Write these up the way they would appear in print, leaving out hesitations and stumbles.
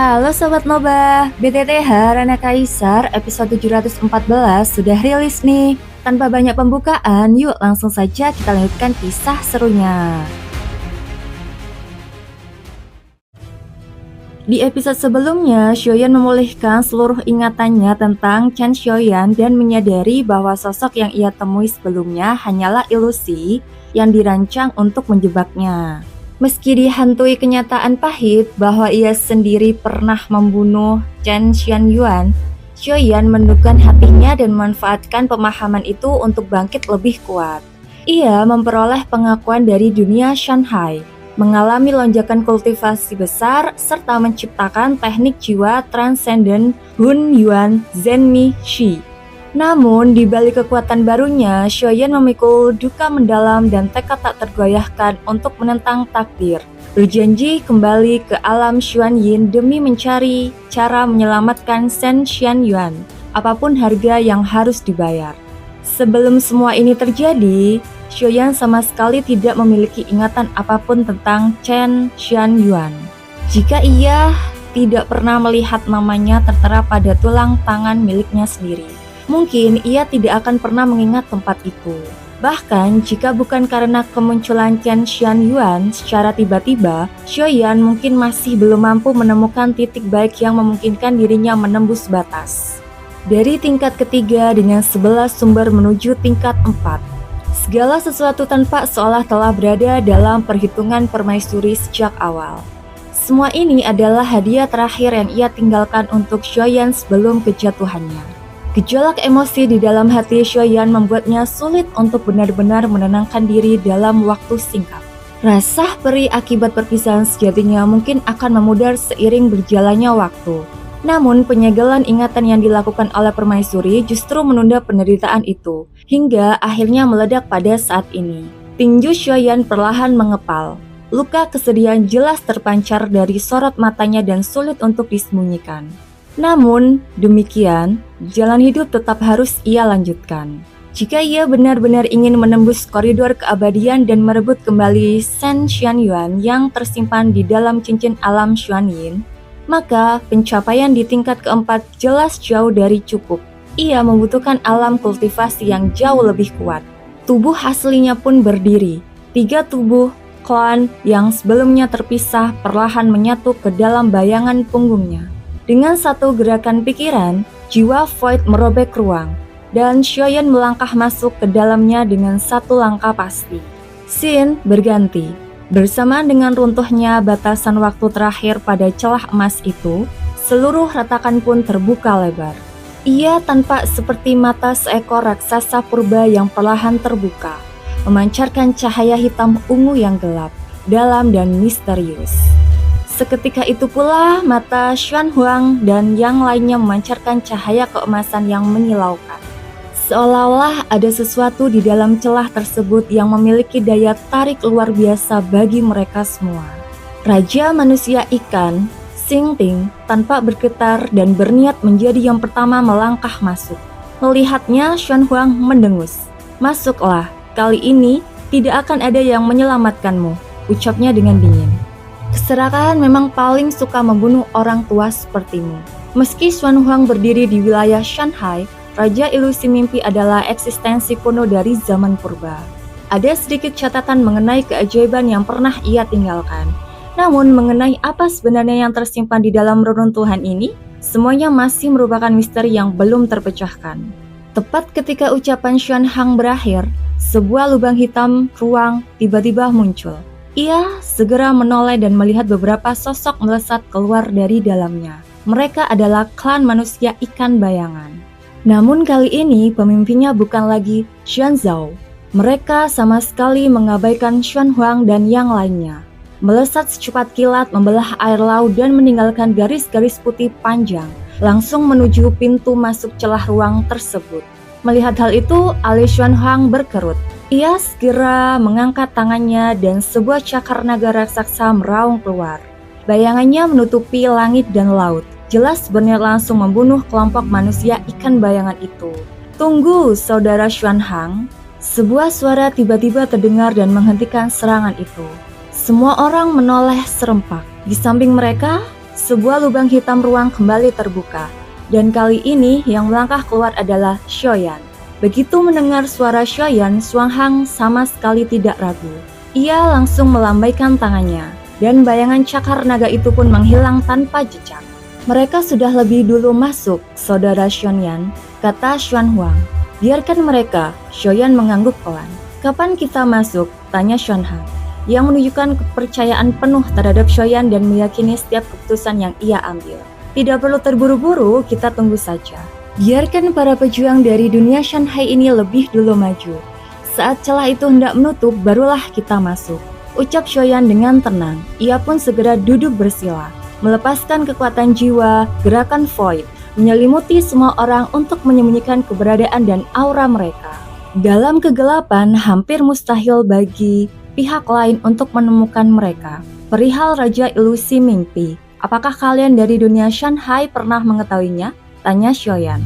Halo Sobat Noba, BTTH Rana Kaisar episode 714 sudah rilis nih. Tanpa banyak pembukaan, yuk langsung saja kita lanjutkan kisah serunya. Di episode sebelumnya, Xiaoyan memulihkan seluruh ingatannya tentang Chen Xiaoyan dan menyadari bahwa sosok yang ia temui sebelumnya hanyalah ilusi yang dirancang untuk menjebaknya. Meski dihantui kenyataan pahit bahwa ia sendiri pernah membunuh Chen Xianyuan, Xiaoyan menundukkan hatinya dan memanfaatkan pemahaman itu untuk bangkit lebih kuat. Ia memperoleh pengakuan dari dunia Shanghai, mengalami lonjakan kultivasi besar, serta menciptakan teknik jiwa transenden Hun Yuan Zenmi Shi. Namun, di balik kekuatan barunya, Xiaoyan memikul duka mendalam dan tekad tak tergoyahkan untuk menentang takdir. Berjanji kembali ke alam Xuanyin demi mencari cara menyelamatkan Shen Xianyuan, apapun harga yang harus dibayar. Sebelum semua ini terjadi, Xiaoyan sama sekali tidak memiliki ingatan apapun tentang Chen Xianyuan. Jika ia tidak pernah melihat namanya tertera pada tulang tangan miliknya sendiri, mungkin ia tidak akan pernah mengingat tempat itu. Bahkan jika bukan karena kemunculan Chen Xianyuan secara tiba-tiba, Xiaoyan mungkin masih belum mampu menemukan titik baik yang memungkinkan dirinya menembus batas. Dari tingkat ketiga dengan 11 sumber menuju tingkat 4. Segala sesuatu tanpa seolah telah berada dalam perhitungan permaisuri sejak awal. Semua ini adalah hadiah terakhir yang ia tinggalkan untuk Xiaoyan sebelum kejatuhannya. Gejolak emosi di dalam hati Xiaoyan membuatnya sulit untuk benar-benar menenangkan diri dalam waktu singkat. Rasa perih akibat perpisahan sejatinya mungkin akan memudar seiring berjalannya waktu. Namun penyegelan ingatan yang dilakukan oleh permaisuri justru menunda penderitaan itu, hingga akhirnya meledak pada saat ini. Tinju Xiaoyan perlahan mengepal. Luka kesedihan jelas terpancar dari sorot matanya dan sulit untuk disembunyikan. Namun, demikian, jalan hidup tetap harus ia lanjutkan. Jika ia benar-benar ingin menembus koridor keabadian dan merebut kembali Shen Xianyuan yang tersimpan di dalam cincin alam Xuanyin, maka pencapaian di tingkat keempat jelas jauh dari cukup. Ia membutuhkan alam kultivasi yang jauh lebih kuat. Tubuh aslinya pun berdiri. 3 tubuh klan yang sebelumnya terpisah perlahan menyatu ke dalam bayangan punggungnya. Dengan satu gerakan pikiran, jiwa Void merobek ruang, dan Xiaoyan melangkah masuk ke dalamnya dengan satu langkah pasti. Scene berganti. Bersamaan dengan runtuhnya batasan waktu terakhir pada celah emas itu, seluruh retakan pun terbuka lebar. Ia tampak seperti mata seekor raksasa purba yang perlahan terbuka, memancarkan cahaya hitam ungu yang gelap, dalam dan misterius. Seketika itu pula mata Xuan Huang dan yang lainnya memancarkan cahaya keemasan yang menyilaukan. Seolah-olah ada sesuatu di dalam celah tersebut yang memiliki daya tarik luar biasa bagi mereka semua. Raja manusia ikan, Xing Ting, tanpa bergetar dan berniat menjadi yang pertama melangkah masuk. Melihatnya, Xuan Huang mendengus. "Masuklah, kali ini tidak akan ada yang menyelamatkanmu," ucapnya dengan dingin. "Keserakahan memang paling suka membunuh orang tua sepertimu." Meski Xuan Huang berdiri di wilayah Shanghai, Raja Ilusi Mimpi adalah eksistensi kuno dari zaman purba. Ada sedikit catatan mengenai keajaiban yang pernah ia tinggalkan. Namun mengenai apa sebenarnya yang tersimpan di dalam reruntuhan ini, semuanya masih merupakan misteri yang belum terpecahkan. Tepat ketika ucapan Xuan Hang berakhir, sebuah lubang hitam ruang tiba-tiba muncul. Ia segera menoleh dan melihat beberapa sosok melesat keluar dari dalamnya. Mereka adalah klan manusia ikan bayangan. Namun kali ini pemimpinnya bukan lagi Xuan Zhao. Mereka sama sekali mengabaikan Xuan Huang dan yang lainnya. Melesat secepat kilat membelah air laut dan meninggalkan garis-garis putih panjang, langsung menuju pintu masuk celah ruang tersebut. Melihat hal itu, alis Xuan Huang berkerut. Ia segera mengangkat tangannya dan sebuah cakar naga raksasa meraung keluar. Bayangannya menutupi langit dan laut, jelas berniat langsung membunuh kelompok manusia ikan bayangan itu. "Tunggu, saudara Xuan Hang." Sebuah suara tiba-tiba terdengar dan menghentikan serangan itu. Semua orang menoleh serempak. Di samping mereka, sebuah lubang hitam ruang kembali terbuka. Dan kali ini yang melangkah keluar adalah Xiaoyan. Begitu mendengar suara Xiaoyan, Xuanhang sama sekali tidak ragu. Ia langsung melambaikan tangannya, dan bayangan cakar naga itu pun menghilang tanpa jejak. Mereka sudah lebih dulu masuk, saudara Xiaoyan, kata Xuanhuang. Biarkan mereka, Xiaoyan mengangguk pelan. Kapan kita masuk? Tanya Xuanhang, yang menunjukkan kepercayaan penuh terhadap Xiaoyan dan meyakini setiap keputusan yang ia ambil. Tidak perlu terburu-buru, kita tunggu saja. Biarkan para pejuang dari dunia Shanhai ini lebih dulu maju. Saat celah itu hendak menutup, barulah kita masuk. Ucap Xiaoyan dengan tenang. Ia pun segera duduk bersila, melepaskan kekuatan jiwa, gerakan void, menyelimuti semua orang untuk menyembunyikan keberadaan dan aura mereka. Dalam kegelapan, hampir mustahil bagi pihak lain untuk menemukan mereka. Perihal Raja Ilusi Mingpi, apakah kalian dari dunia Shanhai pernah mengetahuinya? Tanya Xiaoyan.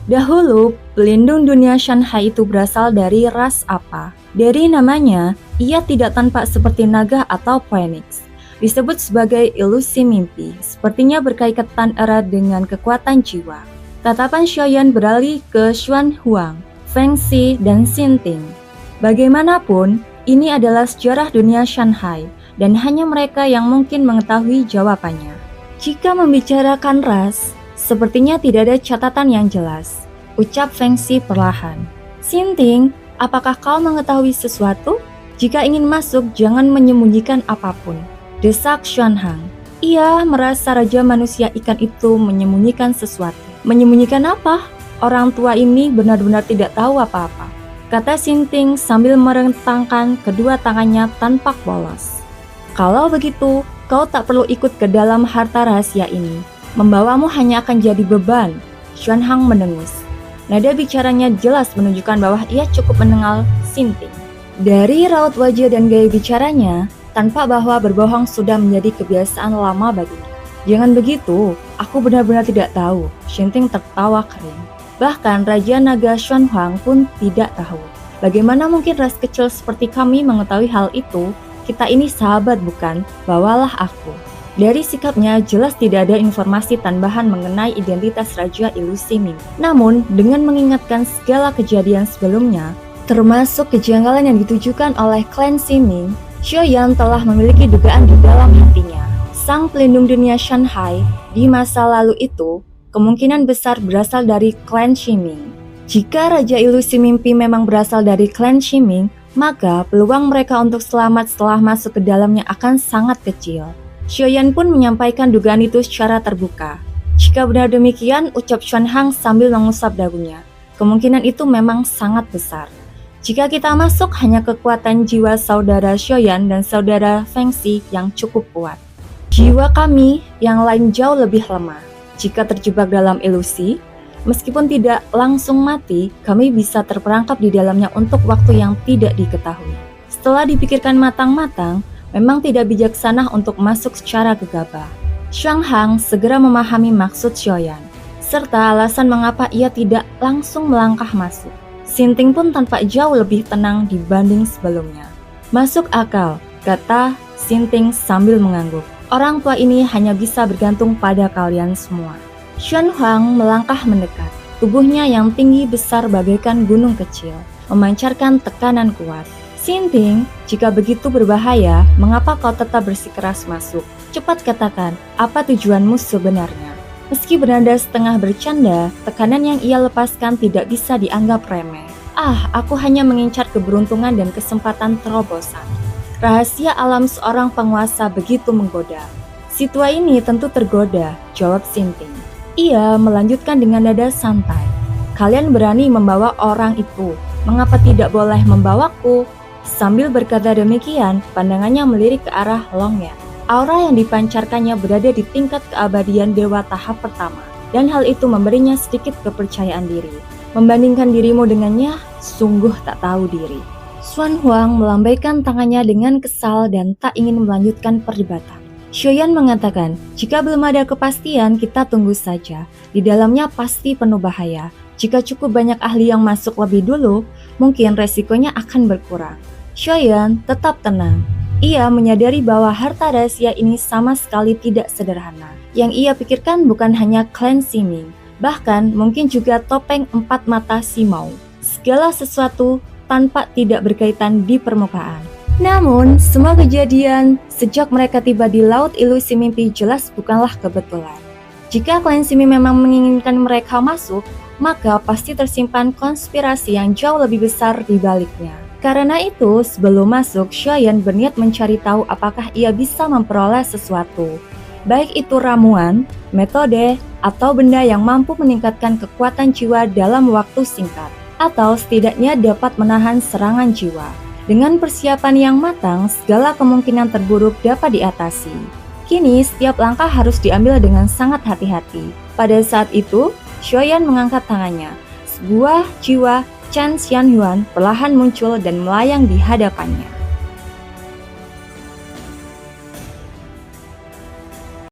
Dahulu, pelindung dunia Shanhai itu berasal dari ras apa? Dari namanya, ia tidak tampak seperti naga atau phoenix. Disebut sebagai ilusi mimpi, sepertinya berkaitan erat dengan kekuatan jiwa. Tatapan Xiaoyan beralih ke Xuanhuang, Fengxi, dan Xinting. Bagaimanapun, ini adalah sejarah dunia Shanhai, dan hanya mereka yang mungkin mengetahui jawabannya. Jika membicarakan ras, sepertinya tidak ada catatan yang jelas, ucap Fengxi perlahan. Xinting, apakah kau mengetahui sesuatu? Jika ingin masuk, jangan menyembunyikan apapun, desak Xuanhang. Ia merasa Raja Manusia Ikan itu menyembunyikan sesuatu. Menyembunyikan apa? Orang tua ini benar-benar tidak tahu apa-apa, kata Xinting sambil merentangkan kedua tangannya tanpa polos. Kalau begitu, kau tak perlu ikut ke dalam harta rahasia ini. Membawamu hanya akan jadi beban. Xuanhang mendengus. Nada bicaranya jelas menunjukkan bahwa ia cukup mengenal Xinting. Dari raut wajah dan gaya bicaranya, tanpa bahwa berbohong sudah menjadi kebiasaan lama baginya. Jangan begitu, aku benar-benar tidak tahu. Xinting tertawa kering. Bahkan Raja Naga Xuanhuang pun tidak tahu. Bagaimana mungkin ras kecil seperti kami mengetahui hal itu? Kita ini sahabat bukan? Bawalah aku. Dari sikapnya jelas tidak ada informasi tambahan mengenai identitas Raja Ilusi Mimpi. Namun, dengan mengingatkan segala kejadian sebelumnya, termasuk kejanggalan yang ditujukan oleh klan Ximing, Xiaoyan telah memiliki dugaan di dalam hatinya. Sang pelindung dunia Shanhai di masa lalu itu kemungkinan besar berasal dari klan Ximing. Jika Raja Ilusi Mimpi memang berasal dari klan Ximing, maka peluang mereka untuk selamat setelah masuk ke dalamnya akan sangat kecil. Xiaoyan pun menyampaikan dugaan itu secara terbuka. Jika benar demikian, ucap Xuanhang sambil mengusap dagunya, kemungkinan itu memang sangat besar. Jika kita masuk, hanya kekuatan jiwa saudara Xiaoyan dan saudara Fengxi yang cukup kuat. Jiwa kami yang lain jauh lebih lemah. Jika terjebak dalam ilusi, meskipun tidak langsung mati, kami bisa terperangkap di dalamnya untuk waktu yang tidak diketahui. Setelah dipikirkan matang-matang, memang tidak bijaksana untuk masuk secara gegabah. Xuanhang segera memahami maksud Xiaoyan, serta alasan mengapa ia tidak langsung melangkah masuk. Xinting pun tampak jauh lebih tenang dibanding sebelumnya. Masuk akal, kata Xinting sambil mengangguk. Orang tua ini hanya bisa bergantung pada kalian semua. Xuanhuang melangkah mendekat. Tubuhnya yang tinggi besar bagaikan gunung kecil, memancarkan tekanan kuat. Xinting, jika begitu berbahaya, mengapa kau tetap bersikeras masuk? Cepat katakan, apa tujuanmu sebenarnya? Meski bernada setengah bercanda, tekanan yang ia lepaskan tidak bisa dianggap remeh. Aku hanya mengincar keberuntungan dan kesempatan terobosan. Rahasia alam seorang penguasa begitu menggoda. Si tua ini tentu tergoda, jawab Xinting. Ia melanjutkan dengan nada santai. Kalian berani membawa orang itu, mengapa tidak boleh membawaku? Sambil berkata demikian, pandangannya melirik ke arah Longyan. Aura yang dipancarkannya berada di tingkat keabadian dewa tahap pertama, dan hal itu memberinya sedikit kepercayaan diri. Membandingkan dirimu dengannya, sungguh tak tahu diri. Xuanhuang melambaikan tangannya dengan kesal dan tak ingin melanjutkan perdebatan. Xiaoyan mengatakan, jika belum ada kepastian, kita tunggu saja. Di dalamnya pasti penuh bahaya. Jika cukup banyak ahli yang masuk lebih dulu, mungkin resikonya akan berkurang. Xiaoyan tetap tenang. Ia menyadari bahwa harta rahasia ini sama sekali tidak sederhana. Yang ia pikirkan bukan hanya klan Siming, bahkan mungkin juga topeng 4 mata Simau. Segala sesuatu tanpa tidak berkaitan di permukaan. Namun, semua kejadian sejak mereka tiba di Laut Ilusi Mimpi jelas bukanlah kebetulan. Jika klan Simi memang menginginkan mereka masuk, maka pasti tersimpan konspirasi yang jauh lebih besar di baliknya. Karena itu, sebelum masuk, Xiaoyan berniat mencari tahu apakah ia bisa memperoleh sesuatu. Baik itu ramuan, metode, atau benda yang mampu meningkatkan kekuatan jiwa dalam waktu singkat. Atau setidaknya dapat menahan serangan jiwa. Dengan persiapan yang matang, segala kemungkinan terburuk dapat diatasi. Kini, setiap langkah harus diambil dengan sangat hati-hati. Pada saat itu, Xiaoyan mengangkat tangannya. Sebuah jiwa Chen Xianhuan perlahan muncul dan melayang di hadapannya.